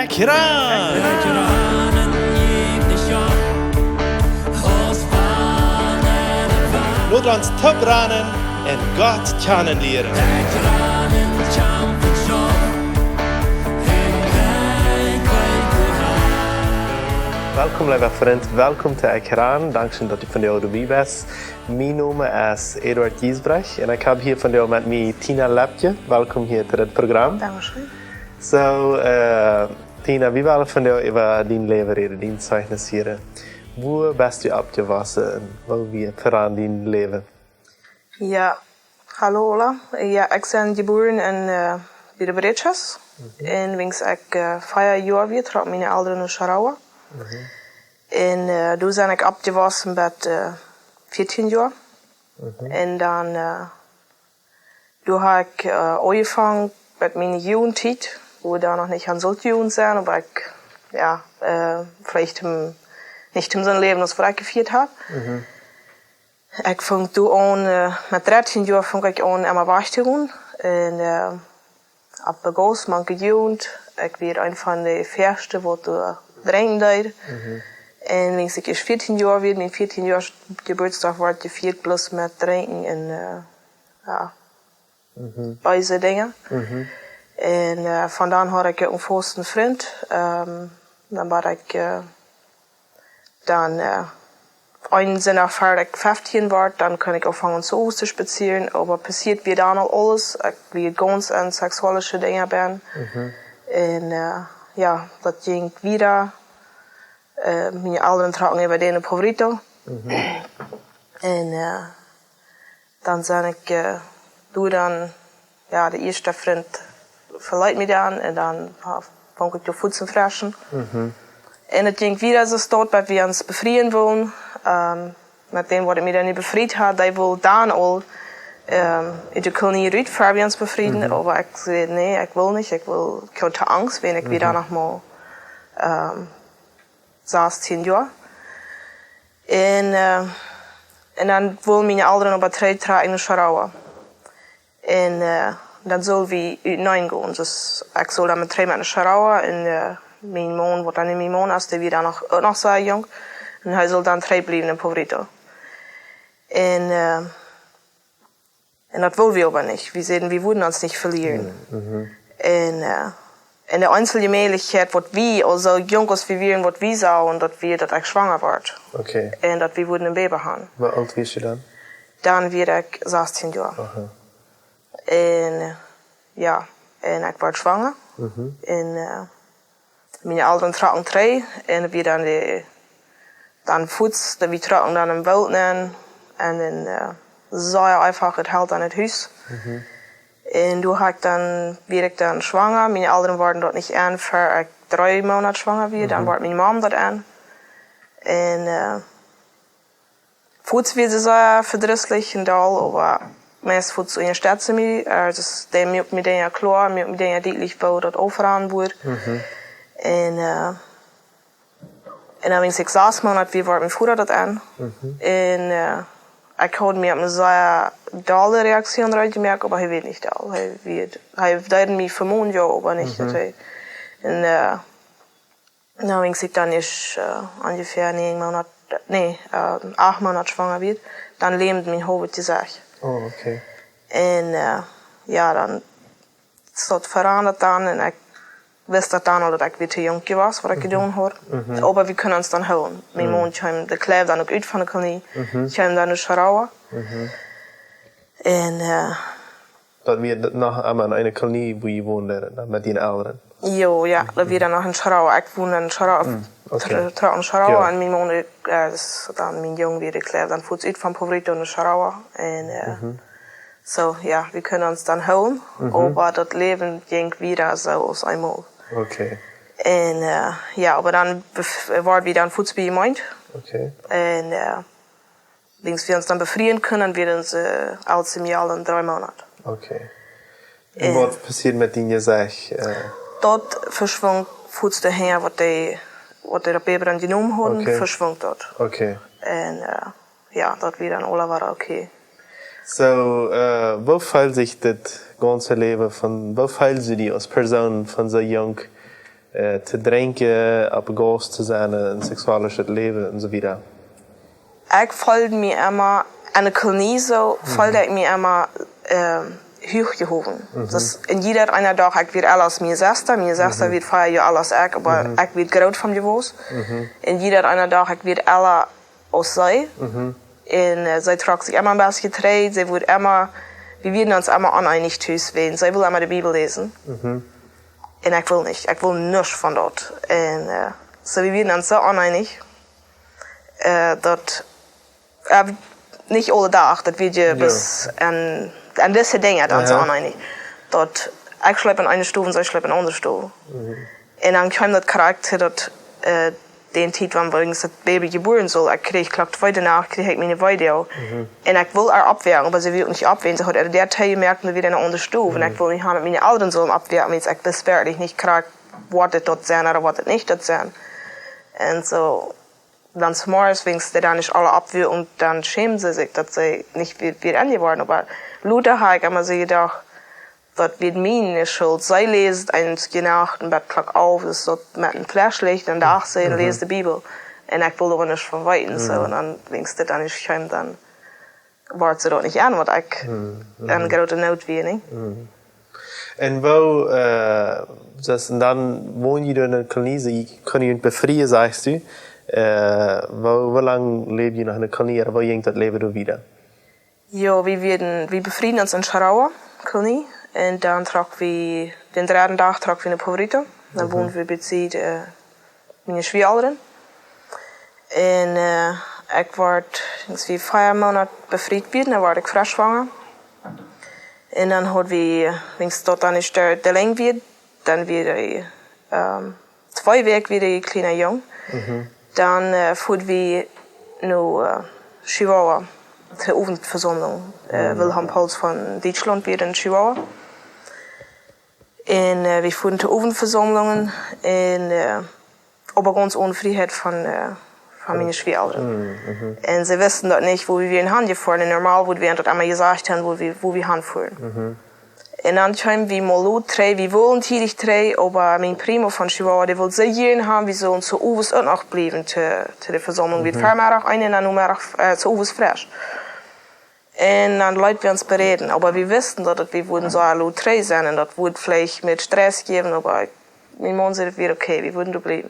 ekjran! Laat ons topranen en God kennenleren. Welkom lieve vriend, welkom te ekjran. Dankzij dat je vandaag erbij bent. Mijn naam is Eduard Giesbrecht en ik heb hier vandaag met mij Tina Loeppky. Welkom hier tot het programma. Dankeschön. So, Tina, wie willen vandaag over dein leven reden, dein Zeichnis hier? Wo bist du abgewachsen en wo wie voran dein leven? Ja, hallo Ola. Ja, ik ben geboren in bij de Breetjes. En wings ik 5 jaar weer trok mijn ouderen in Schriew. En toen ben ik abgewachsen met 14 jaar. En dan toen heb ik angefangen met mijn jugendtijd, wo we da noch nicht an solche Jugend zijn, aber ich, ja, vielleicht nicht in zo'n leven als wat ik gevierd heb. Ik vang toen aan, met 13 jaar vang ik aan aan mijn werk te doen. En ab Begos, manche Jugend, ik werd een van de eerste wat er dringen deed. En wens ik is 14 jaar weer, mijn 14 jaar geburtstag wordt gevierd plus met drinken en ja, deze dingen. En vandaan had ik een vaste vriend. Dan was ik dan een zin afhaar dat ik 15 werd, dan kon ik afvangen zo te spazieren. Aber passiert weer dan al alles. Ik weer ganz aan seksuele dingen ben. En ja, dat ging weer. Mijn ouderen trokken even de Povrito. En dan zijn ik doe dan ja, de eerste vriend verleidt me dan en dan vang ik de voedsel fressen. En het ging weer zo stout, dat we ons bevrijen wilden. Met dem wat ik me dan niet bevrijd had, die wil dan al in de kolonie uit voor we ons bevrijen. Maar ik zei nee, ik wil niet, ik had te angst, wenn ik weer dan nog maar 16 jaar. En dan wilden mijn ouderen op het trein trekken in Schriew. En dan zullen we uiteen gaan. Dus ik zal dan met trein naar Schriew en mijn man, wat dan in mijn man is, die weer dan nog zo jong. En hij zal dan trein blijven in Povrito. En dat willen we aber nicht. Wir sehen, wir würden uns nicht verlieren. En de einzige mogelijkheid wat we, also jong als we waren, wat we zouden, dat ik zwanger word. En dat we würden een baby hebben. Hoe oud was je dan? Dan werd ik 16 jaar. En ja, en ik werd zwanger. En mijn ouderen trokken 3. En we dan voets, dat we trokken dan een wild in. En dan zei je einfach, het houdt aan het huis. En toen werd ik dan zwanger. Mijn ouderen waren dat niet aan voor ik 3 maanden zwanger werd. Dan werd mijn mom dat aan. En voets werd ze verdrießlich en dal, maar meest voets in de stad ze mij. Dus die me met dingen klaar, met dingen duidelijk bouwen dat overaan wordt. En dan wens ik 6 maanden weer werd mijn vader dat aan. En ik had me op een zeer dale reactie eruit gemerkt, maar hij weet niet al. Hij deed me vermoeden, ja, maar niet dat hij. En nou wens ik dan is ongeveer 8 maanden zwanger werd, dan leemde mijn hoofd gezegd. Oh, oké. En ja, dan is dat veranderd dan en ik wist dat dan al dat ik weer te jong was, wat ik gedaan had. Maar we kunnen ons dan houden. Mijn man kwam de kleef dan ook uit van de kolonie. Kwam dan naar Schriew. En dat weer nog aan een kolonie waar je woonde, met die ouderen? Jo, ja, dat weer dan nog in Schriew. Ik woonde in Schriew, in Schriew. En mijn man, dus dan mijn jong weer de kleef dan voets uit van Povrito naar Schriew. En zo, ja, we kunnen ons dan houden. Maar dat leven ging weer zoals eenmaal. En ja, maar dan waren we dan voets bij je mind. En links we ons dan bevrijen kunnen, werden ze oudste jaar in 3 maanden. En wat passiert met die je zegt? Dat verschwang voets de her wat de baby dan genomen hadden, verschwang dat. En ja, dat we dan alle waren oké. So, wo fällt sich das ganze Leben von, wo fällt sie die als Person von so jung zu trinken, auf Gast zu sein, ein sexuelles Leben und so weiter? Ich folge mir immer, an der Kolonie so, folge ich mir immer hochgehoben. Das in jeder einer Tag, ich wird alles mir Schwester wird feiern ja alles ich, aber ich wird groß von Gewos. In jeder einer Tag, ich wird alle aus sei. Und sie tragt sich immer ein bisschen getreut, sie wird immer, wir werden uns immer uneinig tun, sie will immer die Bibel lesen. Und ich will nichts von dort. Und so wir werden uns so uneinig, dass nicht alle Tag, dass wir bis an diese Dinge dann so uneinig. Dass ich schleppe in eine Stufe und sie schleppe in eine andere Stufe. Und dann kam das Charakter, dass den Zeit, wann das Baby geboren soll, ich kriege heute Nacht kriege ich meine Video. Und ich will abwehren, aber sie will nicht abwehren. Sie hat der Teil gemerkt, dass wir in eine andere Stufe. Und ich will nicht haben mit meinen Eltern so abwehren, wenn ich das wirklich nicht kriege, was das dort sein oder was das nicht dort sein. Und so, dann zum Morgen, wenn sie dann nicht alle abwehren und dann schämen sie sich, dass sie nicht wieder angeworden. Aber Luther hat immer so gedacht, das wird meine Schuld. Sie lest eins Nacht im Bett auf, das ist so mit einem Flashlicht, und da sie lest die Bibel. Und ich will aber nicht verweiten, so. Und dann, wenn sie dann nicht kommt, dann wartet sie dort nicht an, was ich eine große Not wie, nicht? Und wo, dann wohnen ihr in der Kolonie, sie können euch befreien, sagst du. Wie lange lebt ihr noch in der Kolonie, oder wo geht das Leben wieder? Ja, wir befreien uns in Schriew, Kolonie. Und dann den dritten Tag tragen wir eine Favorite. Dann wohnen wir bei meine Schwiegerin. Und ich werde irgendwie 4 Monate befreit werden, dann werde ich frisch schwanger. Und dann hat wir, wenn es dort dann nicht der Länge wird, dann wieder 2 Wochen wieder ein kleiner Jung. Dann fuhren wir nach Chihuahua, zur Abendversammlung. Wilhelm Pauls von Deutschland wieder in Chihuahua. Und wir fuhren zu Abendversammlungen aber ganz ohne Freiheit von meinen Schwiegerin. Und sie wussten dort nicht, wo wir in Hand gefahren sind. Normal, wo wir dort einmal gesagt haben, wo wir hinfahren. Und dann kamen wir mal los, wir wollen tidig 3, aber mein Primo von Chihuahua, der wollte sehr gerne haben, wir sollen zu Uwes auch noch bleiben, zu der Versammlung. Wir fahren auch eine, dann nur zu Uwes frisch. Und dann wollten wir uns bereden. Aber wir wussten, dass wir würden so alle 3 sein und das würde vielleicht mit Stress geben, aber mein Mann sagte, wir okay, wir würden da bleiben.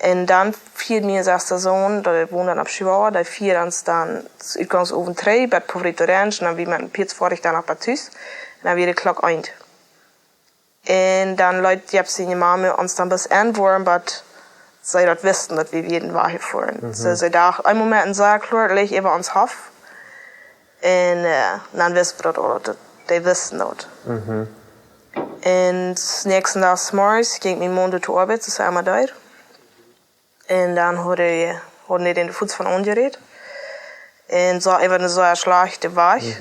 Und dann fiel mir sein Sohn, der wohnt dann auf Chihuahua, der fiel uns dann Utgangsofen 3, bei Favorite Orange, und dann wie man Pirzvorig dann nach Batus, und dann wieder Klock 1. Und dann Leute, die haben seine Mama uns dann bis anwurm, aber sie das wussten, dass wir jeden Wahrheit fuhren. So, sie dachten, einen Moment sah klar, leg über uns Hof. Und dann wussten wir das, die wussten das. Und nächsten Tag morgens ging mein Mann zur Arbeit, das ist einmal da. Und dann hat er den Fuß von angerät. Und so even so ein schlechte Weg.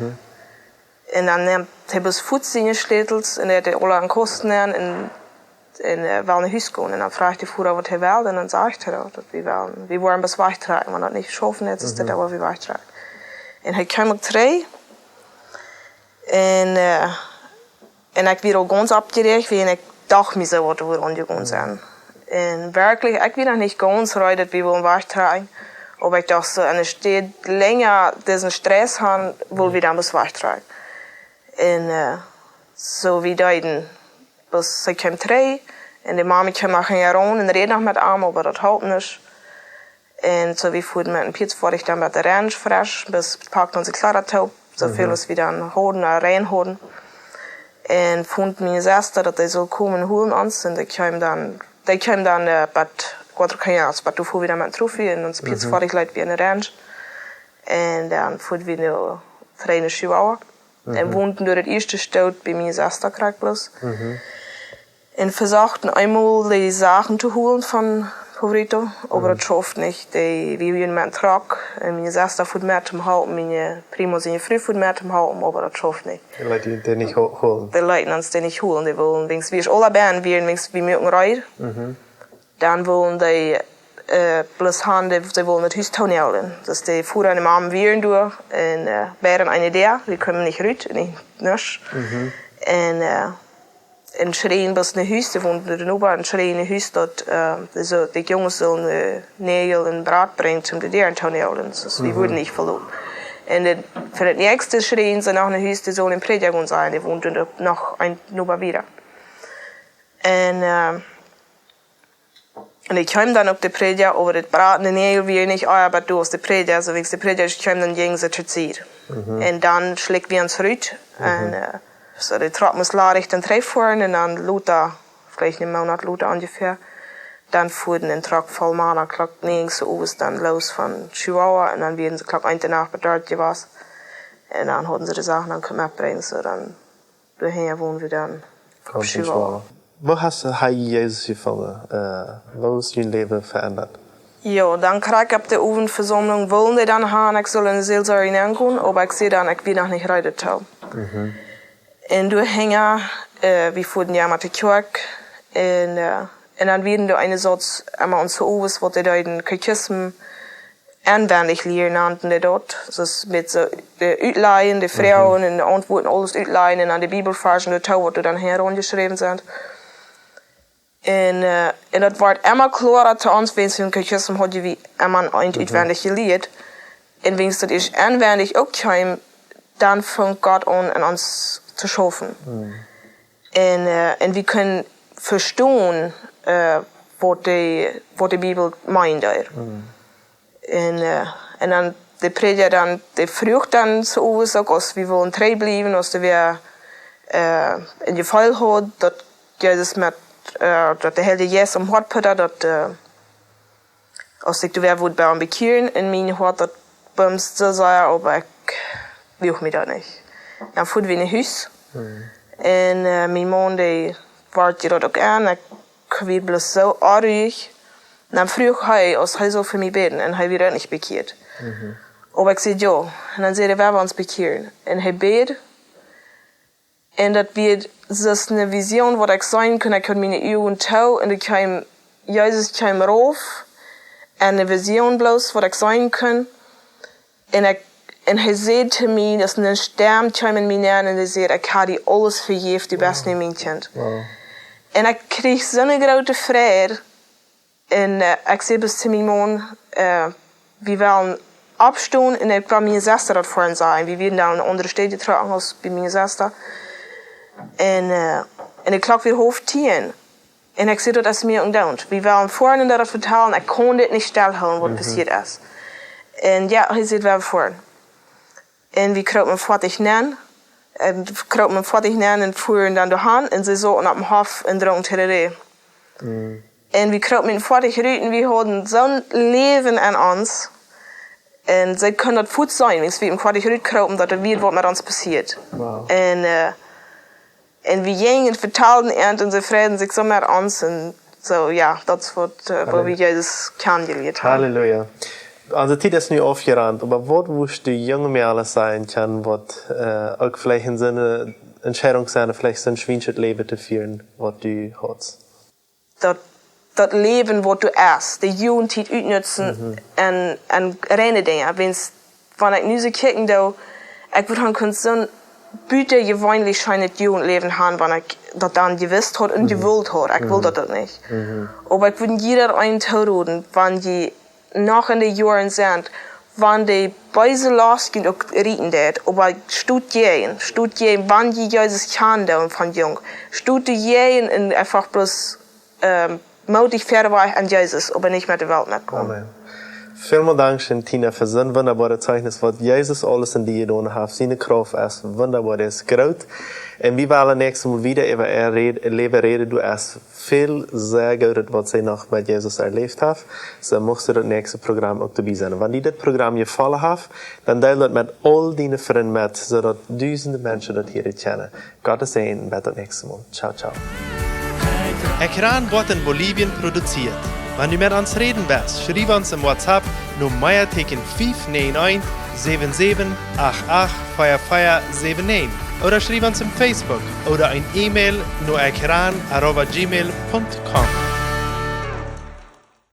Und dann nimmt er das Fuß in die Schlädels und er hat alle an Kosten und will nach Hause gehen. Und dann fragt die Frau, was er will, und dann sagt er, dass wir wollen bis wegtragen, wenn das nicht schaffen, jetzt ist das aber wir wegtragen. Und hij kwam ook 3. En ik werd ook ganz abgeregt, en ik dacht mir so, wat we angegangen zijn. En wirklich, ik weet nog niet ganz recht, dat we wollen wegtragen. Aber ich dachte so, en es steht länger diesen Stress haben, wollen wir dann bis wegtragen. Und so wie deuten, bis sie kam 3. Und die Mama kam auch heran und redet noch mit ihm, aber das halt nicht. Und so wie fuhren mit dem Pirzvorig dann mit der Range frisch, bis packten unsere Kleidertaub, so viel als wir dann hoden, reinhoden. Und fanden meine Schwester, dass die so kommen und holen uns, und die kamen dann bei 4 Canhões, aber du fuhr wieder mit dem Trophy, und uns Pirzvorig leid wie eine Range. Und dann fuhren wir noch 3 in Chihuahua. Und wohnten durch das erste Stadt bei meiner Schwester kriegt bloß. Und versuchten einmal die Sachen zu holen von Favorito, aber das schafft nicht. Wir gehen mit dem Truck, meine Schwester fuhrt mit zum Halten, meine Primo seine Frau fuhrt mit zum Halten, aber das schafft nicht. Die Leute den nicht holen? Die Leute uns den nicht holen, die wollen, wenn wir alle Bären wären, wenn wir mögen reiten, dann wollen die bloß haben, die wollen das Haus tonellen. Dass die fuhren eine Mama wären durch, und wären eine der, wir können nicht reiten, nicht. Und in Schriew bis een huis, die woont er oben in Schriew een huis, dat die jongens zullen Nägel en Brat brengen om de deur te houden. Dus die worden niet verloren. En voor het nächste Schriew zijn nog een huis, die zullen in Predigen zijn, die woont er nog een oben weer. En ik kwam dan op de Prediger over het Braten en Nägel weer niet arbeid door de Prediger, so wegen de Prediger kwam dan gegen ze te zien. En dan schlägt wir uns rüt. So, die Trott muss ladig dann treffen und dann Luther, vielleicht einen Monat Luther ungefähr, dann fuhren den Truck voll Mana, klock 9 so ist dann los von Schriew und dann werden sie klock 1 Nacht bedeutet was. Und dann hatten sie die Sachen dann können abbringen, so dann daher wohnen wir dann auf Schriew. Wo hast du Jesus gefunden? Wo ist dein Leben verändert? Ja, dann krieg ich auf der Ovenversammlung, wollen die dann haben, ich soll in die Seelsorge hineinkommen, aber ich sehe dann, ich will noch nicht reiten. Und du hänger, wir fuhren ja mit der Kirche, und dann werden da eine Satz, einmal uns so was, was die da in den Kirchen anwendig lehren, nannten die dort. Das ist mit so, die Utleihen, die Frauen, und die Antworten, alles Utleihen, und an die Bibelversen, die Tau, was dann heruntergeschrieben sind. En dat wordt immer klarer te ons, wens we een kirchen hadden wie immer uitwendig geleerd. En wens dat is aanwendig ook kwam, dan fängt Gott an uns zu schaffen. En we kunnen verstaan wat de Bibel meint. En dan de prediger dan, de vroeg dan zo ook, als we willen trouw blijven, als we in geval had, dat Jezus met dat de hele Jezus om hart putte, dat als ik de weer woord bij hem bekeren in mijn hart, dat bums zo zei, maar ik wil me dat niet. Dan voerde we in een huis. En mijn man die werd je dat ook aan, ik werd bloos zo aardig. En dan vroeg hij, als hij zo voor mij beden, en hij werd ook niet bekeerd. Maar ik zei ja, en dan zei hij, waar we ons bekeren. En hij beet. En dat werd dus een vision wat ik zijn kon. Ik kon mijn ogen touw en Jezus kwam erop. En een vision bloos wat ik zijn kon. En hij zei te mij, dat een stem kwam in mijn aan en hij zei, ik had die alles vergeven, die best niet mijn kind. En ik kreeg zo'n grote vrede. En ik zei bis te mijn man, we willen opstaan en ik kwam mijn zuster dat voor hen zijn. We werden dan een andere stad getrokken als bij mijn zuster. En ik klok weer hoofd 10. En ik zei dat is mir ungedauert. We willen vorne dat vertellen, ik kon dit niet stilhouden wat passiert is. En ja, hij zei wel voor. En we kropen voortig neer. En kropen voortig neer en voeren dan doorheen. En ze zaten op dem hof en dronken terreur. En we kropen voortig uit en we hadden zo'n leven aan ons. En ze kunnen dat goed zijn, als we voortig uitkropen dat er weer wat met ons passiert. En we gingen vertelden en ze vreden zich zo met ons. En zo, ja, dat is wat we Jezus kennengelernt haben. Halleluja. Also, die ist nicht aufgerannt, aber was wusste die junge Mädchen sein kann, was auch vielleicht in seine Entscheidung sein, vielleicht sein schwieriges Leben zu führen, was du hast? Dat Leben, wat du erst, de Jugendtijd uitnutzen en reine dingen. Wenn ich nu so kijken doe, ik würde han kunnen zo'n buiten gewöhnlich scheint het Jugendleben haben, wenn ich dat dann gewusst hat und gewollt hat. Ich will das nicht. Aber ich würde jeder einen toten, wenn die nach in den Jahren sind, wenn die Beise losgehen und rieten das. Aber studieren, wann die Jesus kennen von jung. Studieren und einfach bloß mutig verder an Jesus, aber nicht mit der Welt mitkommen. Amen. Vielen Dank, Tina, für so ein wunderbares Zeichnis, was Jesus alles in dir getan hat. Seine Kraft ist wunderbar, ist groß. Und wir wollen nächstes Mal wieder über ihr Leben reden. Du hast viel sehr gut, was sie noch mit Jesus erlebt hat. So musst du das nächste Programm auch dabei sein. Wenn dir das Programm gefallen hat, dann teile das mit all deinen Freunden mit, sodass tausende Menschen das hier kennen. Gottes Segen, bis das nächste Mal. Ciao, ciao. Ekjran wird in Bolivien produziert. Wenn du mit uns reden willst, schreib uns im WhatsApp nur Meierteken 591 77 88 4479 oder schreib uns im Facebook oder ein E-Mail nur ekjran@gmail.com.